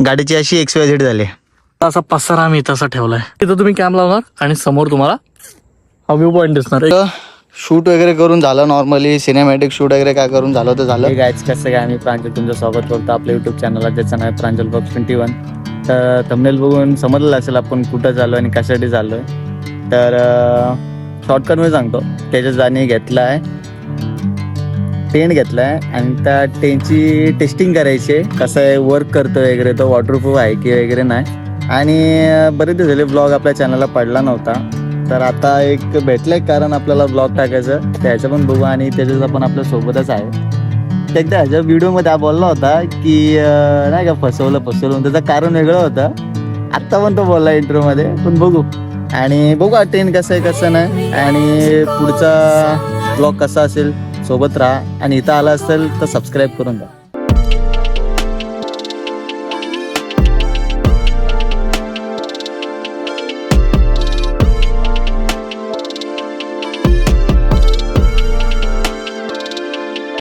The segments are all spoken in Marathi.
गाडीची अशी XYZ झाली. असा पसारा आम्ही तसा ठेवलाय. तिथं तुम्ही कॅम्प लावणार आणि समोर तुम्हाला हा व्ह्यू पॉइंट दिसणार. शूट वगैरे करून झालं, नॉर्मली सिनेमॅटिक शूट वगैरे काय करून झालं तर झालं. गाईज कसं काय, आम्ही प्रांजल तुमचं स्वागत करतो आपल्या युट्यूब चॅनलला, ज्याचं नाव आहे प्रांजल ब्लॉग 21. तर थंबनेल बघून समजलं असेल आपण कुठं चाललो आणि कशासाठी चाललोय. तर शॉर्टकटमध्ये सांगतो. त्याच्या जाणी घेतला आहे, टेंट घेतला आहे आणि त्या टेंटची टेस्टिंग करायची आहे, कसं आहे वर्क करतो वगैरे, तो वॉटरप्रूफ आहे की वगैरे नाही. आणि बरेच दिवस झाले ब्लॉग आपल्या चॅनलला पडला नव्हता, तर आता एक भेटलं आहे कारण आपल्याला ब्लॉग टाकायचं, त्याचं पण बघू. आणि त्याच्याच आपण आपल्या सोबतच आहे. एकदा ह्याच्या व्हिडिओमध्ये हा बोलला होता की नाही का फसवलं, त्याचं कारण वेगळं होतं. आत्ता पण तो बोलला इंटरव्ह्यूमध्ये, पण बघू. आणि बघू ट्रेन कसं आहे कसं नाही, आणि पुढचा ब्लॉग कसा असेल. सोबत राहा आणि इथं आला असेल तर सबस्क्राईब करून द्या.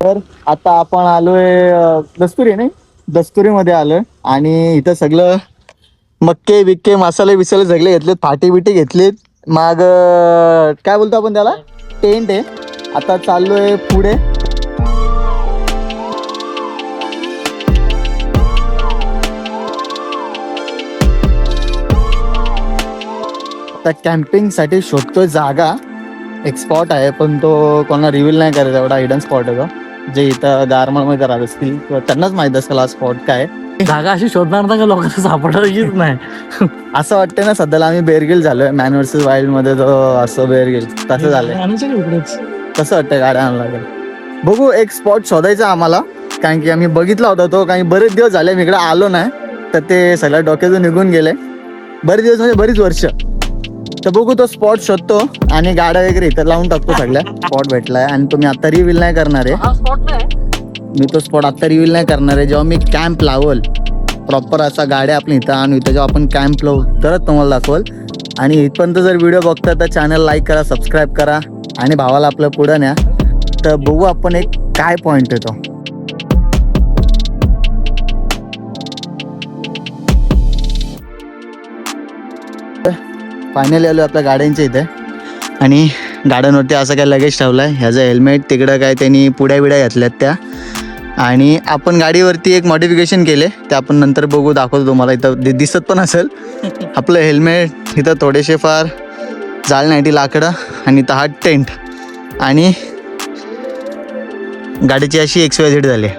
तर आता आपण आलोय दस्तुरीमध्ये आलोय आणि इथं सगळं मक्के बिक्के मसाले बिसाले सगळे घेतलेत, फाटी बिटी घेतलीत. मग काय बोलतो आपण त्याला, टेंट आहे. आता चाललोय पुढे. आता कॅम्पिंग साठी शोधतोय जागा. एक स्पॉट आहे पण तो कोणाला रिव्हील नाही करायचा, एवढा हिडन स्पॉट आहे तो. जे इथं गारमळमध्ये राहत असतील किंवा त्यांनाच माहित असेल हा स्पॉट काय. जागा अशी शोधणार ना का लोकांना सापडायचीच नाही. असं वाटतं ना सध्याला आम्ही बेअरगिल झालोय, मॅन वर्सेस वाईल्ड मध्ये जो असं बेअरगिल तसं झालंय. कसं वाटतं गाड्या आणला तर. बघू, एक स्पॉट शोधायचा आम्हाला, कारण की आम्ही बघितला होता तो. काही बरेच दिवस झाले मी इकडे आलो नाही, तर ते सगळ्या डोक्यातून निघून गेले. बरेच दिवस म्हणजे बरीच वर्ष. तर बघू, तो स्पॉट शोधतो आणि गाड्या वगैरे इथं लावून टाकतो. सगळ्या स्पॉट भेटलाय आणि तुम्ही आता रिव्हील नाही करणार आहे. मी तो स्पॉट आता रिव्हील नाही करणार आहे. जेव्हा मी कॅम्प लावल प्रॉपर असा गाड्या आपण इथं आणू, इथं जेव्हा आपण कॅम्प लावू तरच तुम्हाला दाखवल. आणि इथपर्यंत जर व्हिडिओ बघता तर चॅनल लाईक करा, सबस्क्राईब करा आणि भावाला आपलं पुढं न्या. तर बघू आपण एक काय पॉइंट येतो. फायनली आलो आपल्या गाड्यांच्या इथे आणि गाड्यांवरती असं काय लगेज ठेवलाय. ह्याचं हेल्मेट तिकडं काय त्यांनी पुड्या बिड्या घातल्यात त्या. आणि आपण गाडीवरती एक मॉडिफिकेशन केले, ते आपण नंतर बघू, दाखवतो तुम्हाला. इथं दिसत पण असेल आपलं हेल्मेट. इथं थोडेसे फार जाळण्यासाठी लाकडं आणि इथं हा टेंट आणि गाडीची अशी XYZ झाली.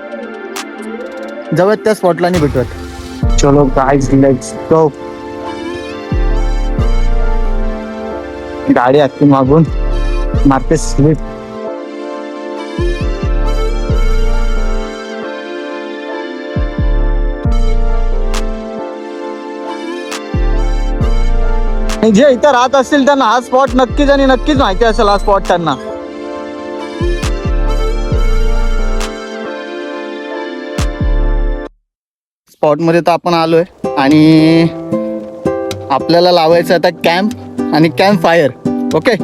जवळ त्या स्पॉटला नाही भेटत. चलो गाईज, लेट्स गो. गाडी आखी मागून मारते स्लिप. जे इथं राहत असतील त्यांना हा स्पॉट नक्कीच आणि नक्कीच माहिती असेल. हा स्पॉट त्यांना स्पॉट मध्ये तर आपण आलोय आणि आपल्याला लावायचं आता कॅम्प आणि कॅम्प फायर. ओके,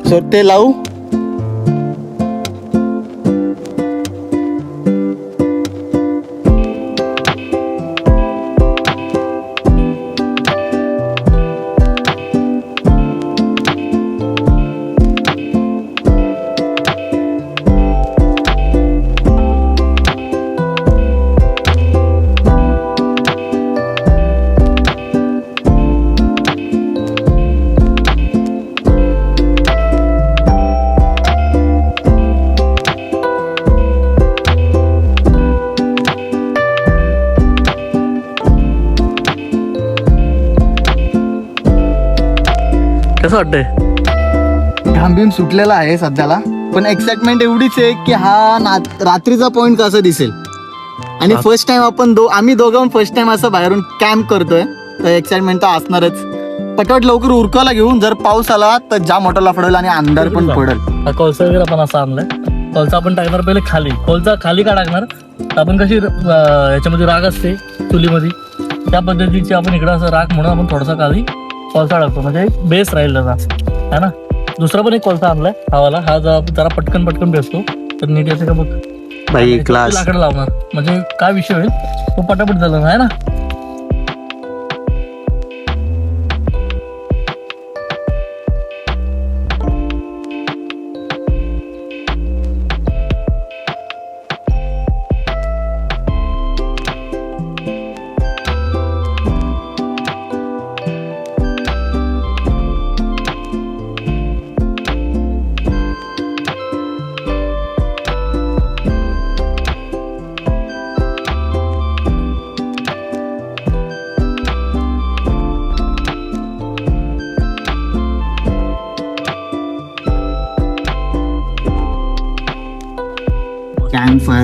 सो ते लावू. कसं वाटतंय. घाम बिम सुटलेला आहे सध्याला, पण एक्साइटमेंट एवढीच आहे की हा रात्रीचा पॉइंट कसा दिसेल. आणि फर्स्ट टाइम आपण आम्ही दोघं फर्स्ट टाइम असं बाहेरून कॅम्प करतोय, तर एक्साइटमेंट तर असणारच. पटपट लवकर उरकायला घेऊन, जर पाऊस आला तर जाम मोठा पडेल आणि अंधार पण पडेल. हा कोळसा वगैरे आपण असा आणलाय. कोळसा आपण टाकणार पहिले खाली. कोळसा खाली का टाकणार, आपण कशी याच्यामध्ये राग असते चुलीमध्ये, त्या पद्धतीची आपण इकडं असं राग म्हणून आपण थोडासा खाली कोळसा टाकतो, म्हणजे बेस राहील त्याचा, है ना. दुसरा पण एक कोळसा आणलाय हवाला, हा जरा पटकन बेसतो. तर नीट याचं का बघ भाई क्लास लाकडं लावणार, म्हणजे काय विषय होईल तो पटापट झाला आहे ना.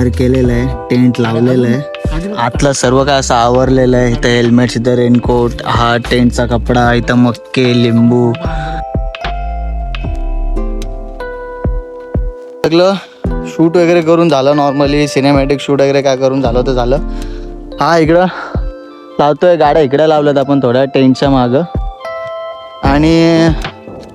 फायर केलेलं आहे, टेंट लावलेलं आहे, आतलं सर्व काय असं आवरलेलं आहे. इथं हेल्मेट, इथं रेनकोट, हा टेंटचा कपडा, इथं मक्के, लिंबू, सगळं शूट वगैरे करून झालं. नॉर्मली सिनेमॅटिक शूट वगैरे काय करून झालं तर झालं. हा इकडं लावतोय गाड्या, इकडे लावल्यात आपण थोड्या टेंटच्या मागं. आणि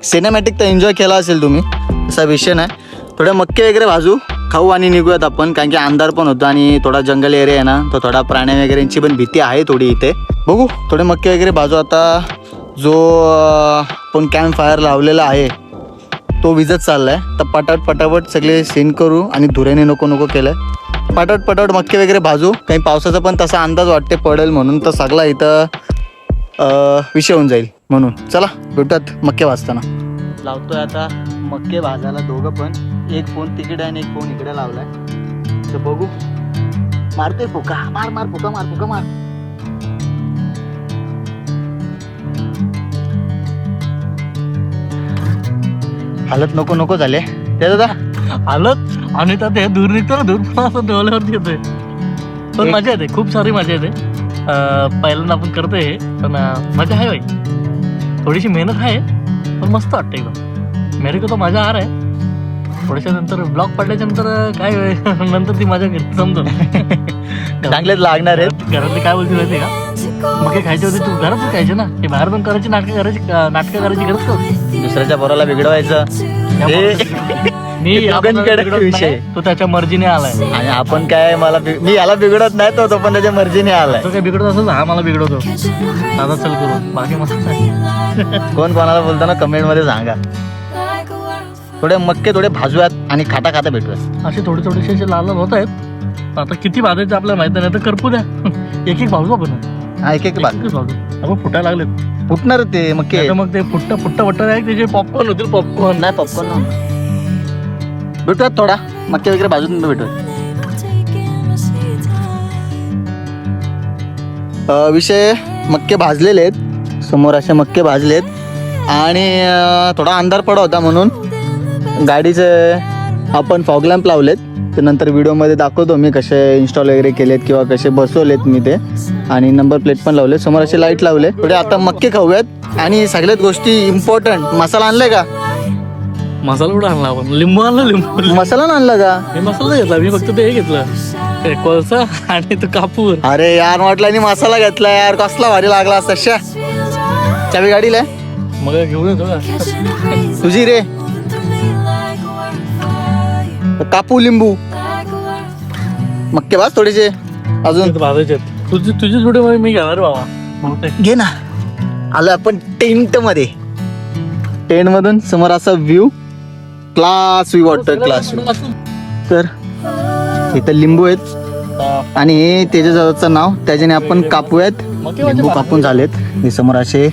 सिनेमॅटिक तर एन्जॉय केला असेल तुम्ही, असा विषय नाही. थोडे मक्के वगैरे भाजू, खाऊ आणि निघूयात आपण, कारण की अंधार पण होतं आणि थोडा जंगल एरिया आहे ना, तो थोडा प्राण्या वगैरेंची पण भीती आहे थोडी इथे. बघू थोडे मक्के वगैरे भाजू. आता जो आपण कॅम्प फायर लावलेला आहे तो विजत चाललाय, तर पटापट सगळे सीन करू आणि धुऱ्याने नको नको केलंय. पटापट मक्के वगैरे भाजू. काही पावसाचा पण तसा अंदाज वाटते पडेल म्हणून, तर सगळा इथं विषय होऊन जाईल म्हणून. चला भेटूयात मक्के भाजताना. लावतोय आता मक्के भाजायला दोघं पण, एक फोन तिकडे आणि एक फोन इकडे लावलाय. तर बघू, मारतोय फुका, मार फुका मार. हालत नको झाले ते दादा, हालत. आणि त्यात हे दूर निघतो ना, दूर पण असं डोळ्यावरती येतोय. पण मजा येते, खूप सारी मजा येते. पहिल्यांदा आपण करतोय हे, पण मजा आहे भाई. थोडीशी मेहनत आहे पण मस्त वाटतं एकदम. मेरे को तो मजा आ रहा है. थोड्याशा नंतर ब्लॉक पडल्याच्या नंतर काय नंतर ती मजा समजून चांगलेच लागणार आहेत. घरातले काय बोलते माहिती का, मग हे खायचे होते तू घरातच खायचे ना, हे बाहेर पण करायची नाटकं करायची गरज का? दुसऱ्याच्या पोराला बिघडवायचं मी दोघांकडे विषय. तो त्याच्या मर्जीने आलाय आणि आपण काय, मी याला बिघडत नाही, तो पण त्याच्या मर्जीने आलाय. तो काय बिघडत असेल हा मला बिघडवतो. आता चल करू, बाकी मस्त आहे. कोण कोणाला बोलताना कमेंट मध्ये सांगा. थोडे मक्के थोडे भाजूयात आणि खाता भेटूयात. असे थोडेसे असे लाल होत आहेत. आता किती भाजायचे आपल्याला माहिती नाही, तर करपू द्या. एक भाजू आपण. हा एक भाजू आपण फुटायला लागलेत. फुटणार ते मक्के. मग ते फुट्ट आहे त्याचे पॉपकॉर्न होतील. पॉपकॉर्न नाही, पॉपकॉर्न भेटूयात. थोडा मक्के वगैरे भाजून भेटूयात. विषय मक्के भाजलेले आहेत, समोर असे मक्के भाजलेत आणि थोडा अंधार पडा होता म्हणून गाडीचे आपण फॉग लॅम्प लावलेत. ते नंतर व्हिडिओमध्ये दाखवतो मी कसे इन्स्टॉल वगैरे केलेत किंवा कसे बसवलेत मी ते. आणि नंबर प्लेट पण लावले, समोर असे लाईट लावले. थोडे आता मक्के खाऊयात. आणि सगळ्यात गोष्टी इम्पॉर्टंट, मसाला आणलाय का? मसाला कुठं आणला आपण? लिंबू आणला. लिंबू मसाला आणला का? हे मसाला घेतला मी, फक्त ते हे घेतलं कोळसा आणि तो कापूर. अरे यार म्हटलं आणि मसाला घेतला यार, कसला भारी लागला असता. चावी गाडीला मग घेऊन येतो का तुझी रे. कापू लिंबू मक्के भाज थोडेसे अजून भाजायचे. तुझी व्हिडिओ मी घेणार बाबा. घे ना. आलो आपण टेंट मध्ये. टेंट मधून समोर असा व्ह्यू, क्लास व्ह्यू वाटतोय, क्लास व्ह्यू. तर इथं लिंबू आहेत आणि हे त्याच्या नाव, त्याच्याने आपण कापूयात. लिंबू कापून झालेत. हे समोर असे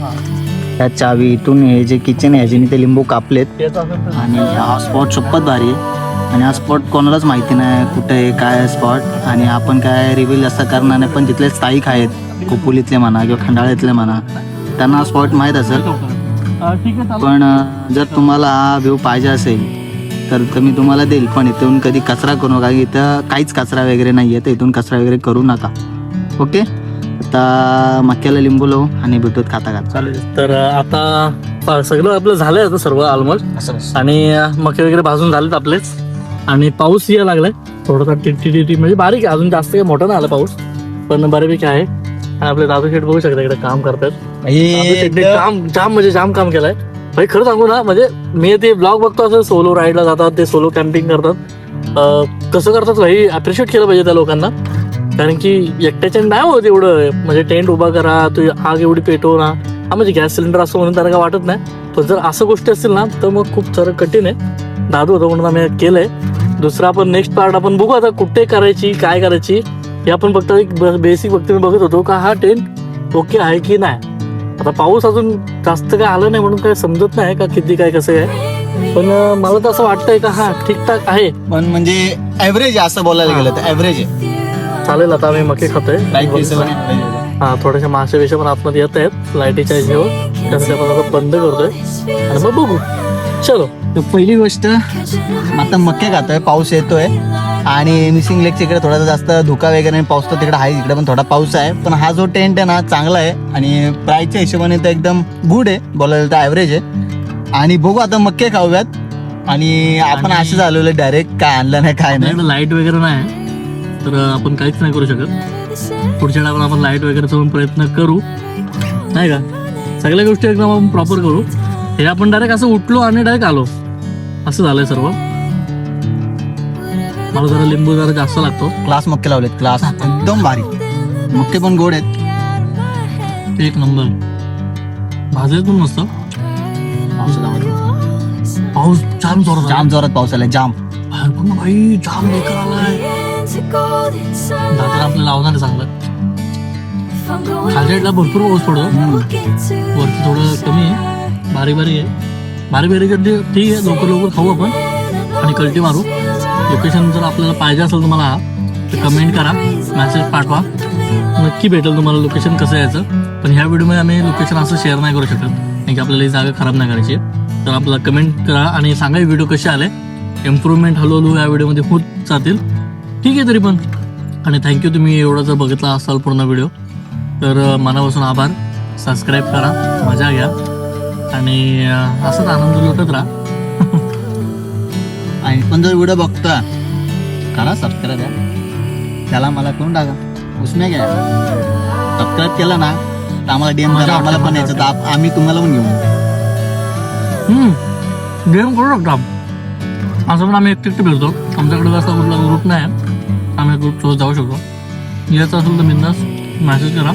त्या चावी इथून हे जे किचन आहे ह्याच्याने ते लिंबू कापलेत. आणि हा स्पॉट शपथ भारी आहे. आणि हा स्पॉट कोणालाच माहिती नाही कुठे आहे, काय आहे स्पॉट. आणि आपण काय रिव्हील असं करणार नाही, पण तिथले स्थायिक आहेत, खोपोलीतले म्हणा किंवा खंडाळ्यातले म्हणा, त्यांना हा स्पॉट माहीत असेल. पण जर तुम्हाला हा व्ह्यू पाहिजे असेल तर मी तुम्हाला देईल, पण इथून कधी कचरा करू नका. इथं काहीच कचरा वगैरे नाही आहे, तर इथून कचरा वगैरे करू नका. ओके. आता मक्याला लिंबू लावू आणि भेटूत खाता. चालेल. तर आता सगळं आपलं झालंय आता सर्व ऑलमोस्ट. आणि मके वगैरे भाजून झालेत आपलेच. आणि पाऊस यायला लागलाय थोडासा, टिटी म्हणजे बारीक आहे, अजून जास्त काही मोठा नाही आला पाऊस, पण बऱ्यापैकी आहे. आणि आपले दादू शेठ बघू शकता इकडे काम करतात. जाम काम केलंय भाई. खरं सांगू ना, म्हणजे मी ते ब्लॉग बघतो असं, सोलो राईडला जातात ते, सोलो कॅम्पिंग करतात. कसं करतात भाई, अप्रिशिएट केलं पाहिजे त्या लोकांना. कारण की एकट्याच्या नाही होत एवढं, म्हणजे टेंट उभा करा, तू आग एवढी पेटव ना. हा म्हणजे गॅस सिलेंडर असं म्हणून त्यांना काय वाटत नाही, पण जर असं गोष्टी असतील ना तर मग खूप सारं कठीण आहे. दादू होतं म्हणून आम्ही केलंय. दुसरा आपण नेक्स्ट पार्ट आपण बघू आता, कुठे करायची, काय करायची हे आपण फक्त एक बेसिक फक्त मी बघत होतो का हा टेंट ओके आहे की नाही. आता पाऊस अजून जास्त काय आला नाही म्हणून काय समजत नाही का किती काय कसं आहे, पण मला तर असं वाटतंय का हा ठीकठाक आहे. पण म्हणजे ऍव्हरेज आहे असं बोलायला गेलं तर ऍव्हरेज आहे. चालेल. आता आम्ही मके खातोय. हा थोड्याशा मासे विषय पण आतमध्ये येत आहेत लाईटीच्या हिशोब, त्यासाठी आपण आता बंद करतोय आणि मग बघू. चलो. तर पहिली गोष्ट, आता मक्के खातोय, पाऊस येतोय आणि मिसिंग लेकच्या इकडे थोडासा जास्त धुका वगैरे नाही, पाऊस तर तिकडे आहे, इकडे पण थोडा पाऊस आहे. पण हा जो टेंट आहे ना चांगला आहे आणि प्राईसच्या हिशोबाने तर एकदम गुड आहे, बोलायला तर ॲव्हरेज आहे. आणि बघू आता मक्के खाऊयात. आणि आपण आणि- असं झालेलं डायरेक्ट काय आणलं नाही काय नाही. आपल्याकडे लाईट वगैरे नाही तर आपण काहीच नाही करू शकत. पुढच्या टायमाला आपण लाईट वगैरे करून प्रयत्न करू, नाही का. सगळ्या गोष्टी एकदम आपण प्रॉपर करू. हे आपण डायरेक्ट असं उठलो आणि डायरेक्ट आलो, असं झालंय सर्व. मला जरा लिंबू जरा जास्त लागतो. क्लास मक्के लावलेत, क्लास एकदम भारी. मक्के पण गोड आहेत. एक नंबर भाजले पण मस्त. पाऊस जाम जोरात जाम जोरात पाऊस आलाय, जाम. बाहेर पण भाई जाम बेकार आलाय. दादर आपल्याला लावणार आहे चांगलं. खालच्या साईडला भरपूर पाऊस पडतो, वरती थोडं कमी आहे, बारीक बारीक आहे. बारीक बारीक आहे, ठीक आहे. लवकर लवकर खाऊ आपण आणि कल्टी मारू. लोकेशन जर आपल्याला पाहिजे असेल तुम्हाला तर कमेंट करा, मेसेज पाठवा, नक्की भेटेल तुम्हाला लोकेशन कसं यायचं. पण ह्या व्हिडिओमध्ये आम्ही लोकेशन असं शेअर नाही करू शकत, कारण की आपल्याला ही जागा खराब नाही करायची. तर आपल्याला कमेंट करा आणि सांगा हे व्हिडिओ कसे आले. इम्प्रूव्हमेंट हळूहळू या व्हिडिओमध्ये होत जातील, ठीक आहे. तरी पण आणि थँक्यू, तुम्ही एवढं जर बघितला असाल पूर्ण व्हिडिओ तर मनापासून आभार. सबस्क्राईब करा, मजा घ्या आणि असंच आनंद लुटत राहा. आणि पण जर व्हिडिओ बघता करा सबस्क्राईब, त्याला मला करून टाका, उसने घ्या. सबस्क्राईब केला ना तर आम्हाला DM करा, आम्हाला पण यायचं तर आम्ही तुम्हाला पण घेऊन गेम करू शकतो. असं पण आम्ही एकटे फिरतो, आमच्याकडे असा कुठला ग्रुप नाही, आम्ही ग्रुप सोबत जाऊ शकतो. यायचं असेल तर बिंदास मेसेज करा,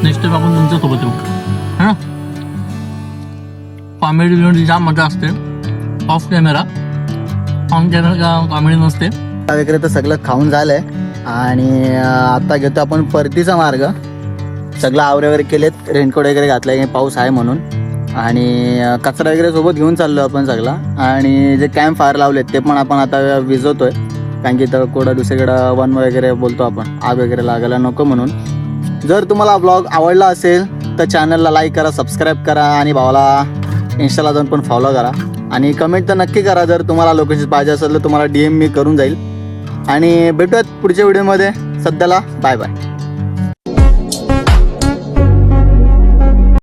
नेक्स्ट टाइम आपण तुमच्यासोबत येऊ, है ना. कॉमेडी बिमेडी जाम मजा असते off camera, on camera comedy नसते. वगैरे तर सगळं खाऊन झालंय. आणि आता घेतो आपण परतीचा मार्ग. सगळं आवरे वगैरे केलेत, रेनकोट वगैरे घातलाय काही पाऊस आहे म्हणून. आणि कचरा वगैरे सोबत घेऊन चाललो आपण सगळा. आणि जे कॅम्प फायर लावलेत ते पण आपण आता विजवतोय, कारण की तर कुठं दुसरीकडं वन वगैरे बोलतो आपण, आग वगैरे लागायला नको म्हणून. जर तुम्हाला ब्लॉग आवडला असेल तर चॅनलला लाईक करा, सबस्क्राईब करा आणि भावाला इंस्टाला जाऊन पण फॉलो करा. आणि कमेंट तर नक्की करा, जर तुम्हाला लोकेशन पाहिजे असेल तर तुम्हाला DM मी करून जाईल. आणि भेटूयात पुढच्या व्हिडिओमध्ये. सध्याला बाय बाय.